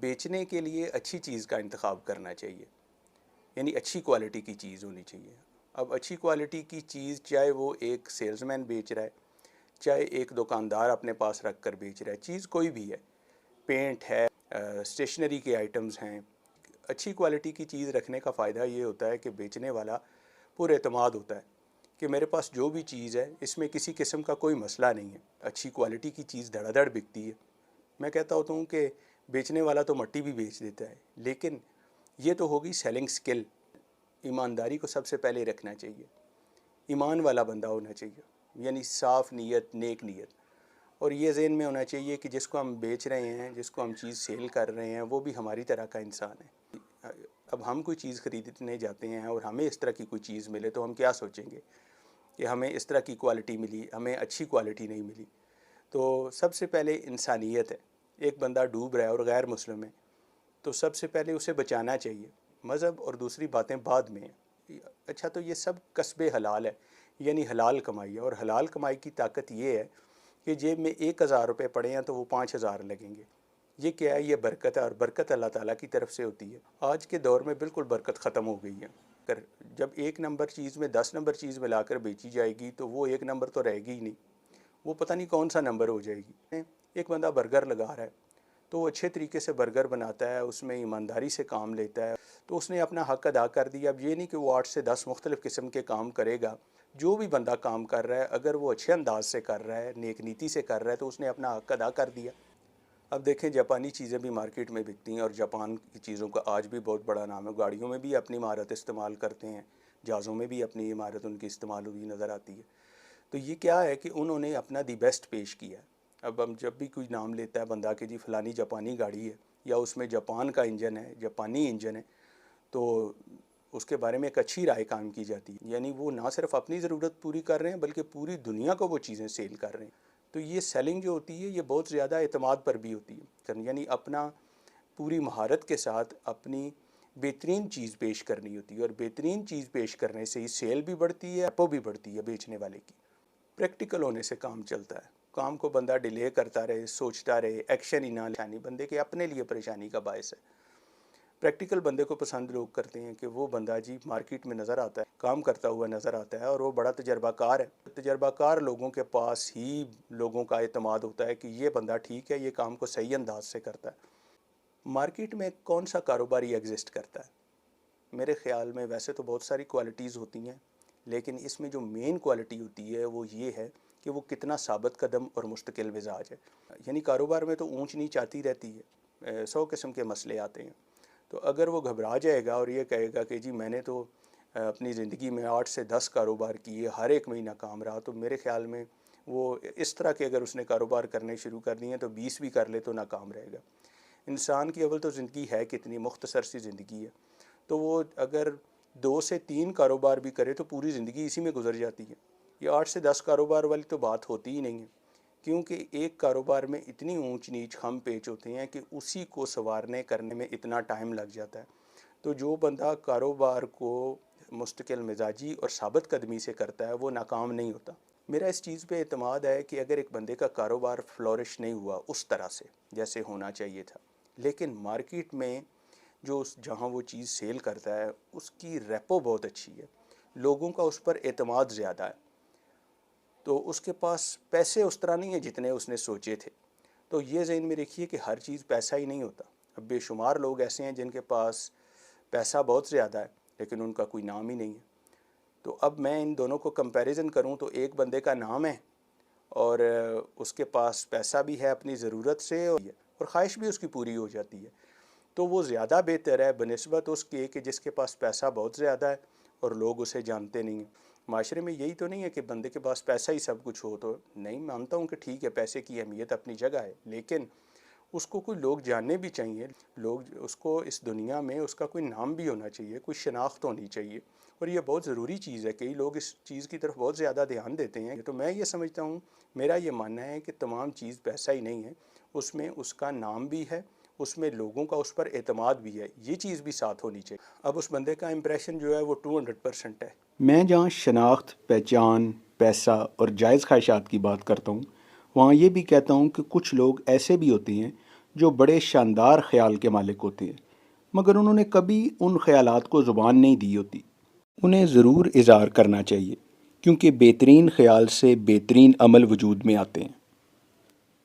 بیچنے کے لیے اچھی چیز کا انتخاب کرنا چاہیے، یعنی اچھی کوالٹی کی چیز ہونی چاہیے۔ اب اچھی کوالٹی کی چیز چاہے وہ ایک سیلز مین بیچ رہا ہے، چاہے ایک دکاندار اپنے پاس رکھ کر بیچ رہا ہے، چیز کوئی بھی ہے، پینٹ ہے، اسٹیشنری کے آئٹمز ہیں، اچھی کوالٹی کی چیز رکھنے کا فائدہ یہ ہوتا ہے کہ بیچنے والا پر اعتماد ہوتا ہے کہ میرے پاس جو بھی چیز ہے اس میں کسی قسم کا کوئی مسئلہ نہیں ہے، اچھی کوالٹی کی چیز دھڑا دھڑ بکتی ہے۔ میں کہتا ہوتا ہوں کہ بیچنے والا تو مٹی بھی بیچ دیتا ہے، لیکن یہ تو ہوگی سیلنگ سکل۔ ایمانداری کو سب سے پہلے رکھنا چاہیے، ایمان والا بندہ ہونا چاہیے، یعنی صاف نیت، نیک نیت، اور یہ ذہن میں ہونا چاہیے کہ جس کو ہم بیچ رہے ہیں، جس کو ہم چیز سیل کر رہے ہیں، وہ بھی ہماری طرح کا انسان ہے۔ اب ہم کوئی چیز خریدنے جاتے ہیں اور ہمیں اس طرح کی کوئی چیز ملے تو ہم کیا سوچیں گے کہ ہمیں اس طرح کی کوالٹی ملی، ہمیں اچھی کوالٹی نہیں ملی۔ تو سب سے پہلے انسانیت ہے۔ ایک بندہ ڈوب رہا ہے اور غیر مسلم ہے تو سب سے پہلے اسے بچانا چاہیے، مذہب اور دوسری باتیں بعد میں ہیں۔ اچھا، تو یہ سب کسب حلال ہے، یعنی حلال کمائی ہے، اور حلال کمائی کی طاقت یہ ہے کہ جیب میں 1,000 روپے پڑے ہیں تو وہ 5,000 لگیں گے۔ یہ کیا ہے؟ یہ برکت ہے، اور برکت اللہ تعالیٰ کی طرف سے ہوتی ہے۔ آج کے دور میں بالکل برکت ختم ہو گئی ہے۔ جب 1 نمبر چیز میں 10 نمبر چیز ملا کر بیچی جائے گی تو وہ 1 نمبر تو رہے گی ہی نہیں، وہ پتہ نہیں کون سا نمبر ہو جائے گی۔ ایک بندہ برگر لگا رہا ہے تو وہ اچھے طریقے سے برگر بناتا ہے، اس میں ایمانداری سے کام لیتا ہے، تو اس نے اپنا حق ادا کر دیا۔ اب یہ نہیں کہ وہ 8 سے 10 مختلف قسم کے کام کرے گا۔ جو بھی بندہ کام کر رہا ہے اگر وہ اچھے انداز سے کر رہا ہے، نیک نیتی سے کر رہا ہے، تو اس نے اپنا حق ادا کر دیا۔ اب دیکھیں، جاپانی چیزیں بھی مارکیٹ میں بکتی ہیں، اور جاپان کی چیزوں کا آج بھی بہت بڑا نام ہے۔ گاڑیوں میں بھی اپنی مہارت استعمال کرتے ہیں، جہازوں میں بھی اپنی مہارت ان کی استعمال ہوئی نظر آتی ہے۔ تو یہ کیا ہے کہ انہوں نے اپنا دی بیسٹ پیش کیا ہے۔ اب ہم جب بھی کوئی نام لیتا ہے بندہ کہ جی فلانی جاپانی گاڑی ہے، یا اس میں جاپان کا انجن ہے، جاپانی انجن ہے، تو اس کے بارے میں ایک اچھی رائے قائم کی جاتی ہے، یعنی وہ نہ صرف اپنی ضرورت پوری کر رہے ہیں بلکہ پوری دنیا کو وہ چیزیں سیل کر رہے ہیں۔ تو یہ سیلنگ جو ہوتی ہے یہ بہت زیادہ اعتماد پر بھی ہوتی ہے، یعنی اپنا پوری مہارت کے ساتھ اپنی بہترین چیز پیش کرنی ہوتی ہے، اور بہترین چیز پیش کرنے سے ہی سیل بھی بڑھتی ہے، اپو بھی بڑھتی ہے بیچنے والے کی۔ پریکٹیکل ہونے سے کام چلتا ہے، کام کو بندہ ڈیلے کرتا رہے، سوچتا رہے، ایکشن ہی نہ لے، بندے کے اپنے لیے پریشانی کا باعث ہے۔ پریکٹیکل بندے کو پسند لوگ کرتے ہیں کہ وہ بندہ جی مارکیٹ میں نظر آتا ہے، کام کرتا ہوا نظر آتا ہے، اور وہ بڑا تجربہ کار ہے۔ تجربہ کار لوگوں کے پاس ہی لوگوں کا اعتماد ہوتا ہے کہ یہ بندہ ٹھیک ہے، یہ کام کو صحیح انداز سے کرتا ہے۔ مارکیٹ میں کون سا کاروباری ایگزسٹ کرتا ہے؟ میرے خیال میں ویسے تو بہت ساری کوالٹیز ہوتی ہیں، لیکن اس میں جو مین کوالٹی ہوتی ہے وہ یہ ہے کہ وہ کتنا ثابت قدم اور مستقل مزاج ہے۔ یعنی کاروبار میں تو اونچ نیچ آتی رہتی ہے، 100 قسم کے مسئلے آتے ہیں۔ تو اگر وہ گھبرا جائے گا اور یہ کہے گا کہ جی میں نے تو اپنی زندگی میں 8 سے 10 کاروبار کیے، ہر ایک مہینہ کام رہا، تو میرے خیال میں وہ اس طرح کے اگر اس نے کاروبار کرنے شروع کر دیے ہیں تو 20 بھی کر لے تو ناکام رہے گا۔ انسان کی اول تو زندگی ہے کتنی مختصر سی زندگی ہے، تو وہ اگر 2 سے 3 کاروبار بھی کرے تو پوری زندگی اسی میں گزر جاتی ہے۔ یہ 8 سے 10 کاروبار والی تو بات ہوتی ہی نہیں ہے، کیونکہ ایک کاروبار میں اتنی اونچ نیچ ہم پیچ ہوتے ہیں کہ اسی کو سنوارنے کرنے میں اتنا ٹائم لگ جاتا ہے۔ تو جو بندہ کاروبار کو مستقل مزاجی اور ثابت قدمی سے کرتا ہے وہ ناکام نہیں ہوتا۔ میرا اس چیز پہ اعتماد ہے کہ اگر ایک بندے کا کاروبار فلورش نہیں ہوا اس طرح سے جیسے ہونا چاہیے تھا، لیکن مارکیٹ میں جو جہاں وہ چیز سیل کرتا ہے اس کی ریپو بہت اچھی ہے، لوگوں کا اس پر اعتماد زیادہ ہے، تو اس کے پاس پیسے اس طرح نہیں ہیں جتنے اس نے سوچے تھے۔ تو یہ ذہن میں رکھیے کہ ہر چیز پیسہ ہی نہیں ہوتا۔ اب بے شمار لوگ ایسے ہیں جن کے پاس پیسہ بہت زیادہ ہے لیکن ان کا کوئی نام ہی نہیں ہے۔ تو اب میں ان دونوں کو کمپیریزن کروں تو ایک بندے کا نام ہے اور اس کے پاس پیسہ بھی ہے اپنی ضرورت سے، اور خواہش بھی اس کی پوری ہو جاتی ہے، تو وہ زیادہ بہتر ہے بنسبت اس کے کہ جس کے پاس پیسہ بہت زیادہ ہے اور لوگ اسے جانتے نہیں ہیں۔ معاشرے میں یہی تو نہیں ہے کہ بندے کے پاس پیسہ ہی سب کچھ ہو، تو نہیں، مانتا ہوں کہ ٹھیک ہے پیسے کی اہمیت اپنی جگہ ہے، لیکن اس کو کوئی لوگ جاننے بھی چاہیے، لوگ اس کو اس دنیا میں اس کا کوئی نام بھی ہونا چاہیے، کوئی شناخت ہونی چاہیے، اور یہ بہت ضروری چیز ہے۔ کئی لوگ اس چیز کی طرف بہت زیادہ دھیان دیتے ہیں، تو میں یہ سمجھتا ہوں، میرا یہ ماننا ہے کہ تمام چیز پیسہ ہی نہیں ہے، اس میں اس کا نام بھی ہے، اس میں لوگوں کا اس پر اعتماد بھی ہے، یہ چیز بھی ساتھ ہونی چاہیے۔ اب اس بندے کا امپریشن جو ہے وہ 200% ہے۔ میں جہاں شناخت، پہچان، پیسہ اور جائز خواہشات کی بات کرتا ہوں، وہاں یہ بھی کہتا ہوں کہ کچھ لوگ ایسے بھی ہوتے ہیں جو بڑے شاندار خیال کے مالک ہوتے ہیں، مگر انہوں نے کبھی ان خیالات کو زبان نہیں دی ہوتی۔ انہیں ضرور اظہار کرنا چاہیے، کیونکہ بہترین خیال سے بہترین عمل وجود میں آتے ہیں۔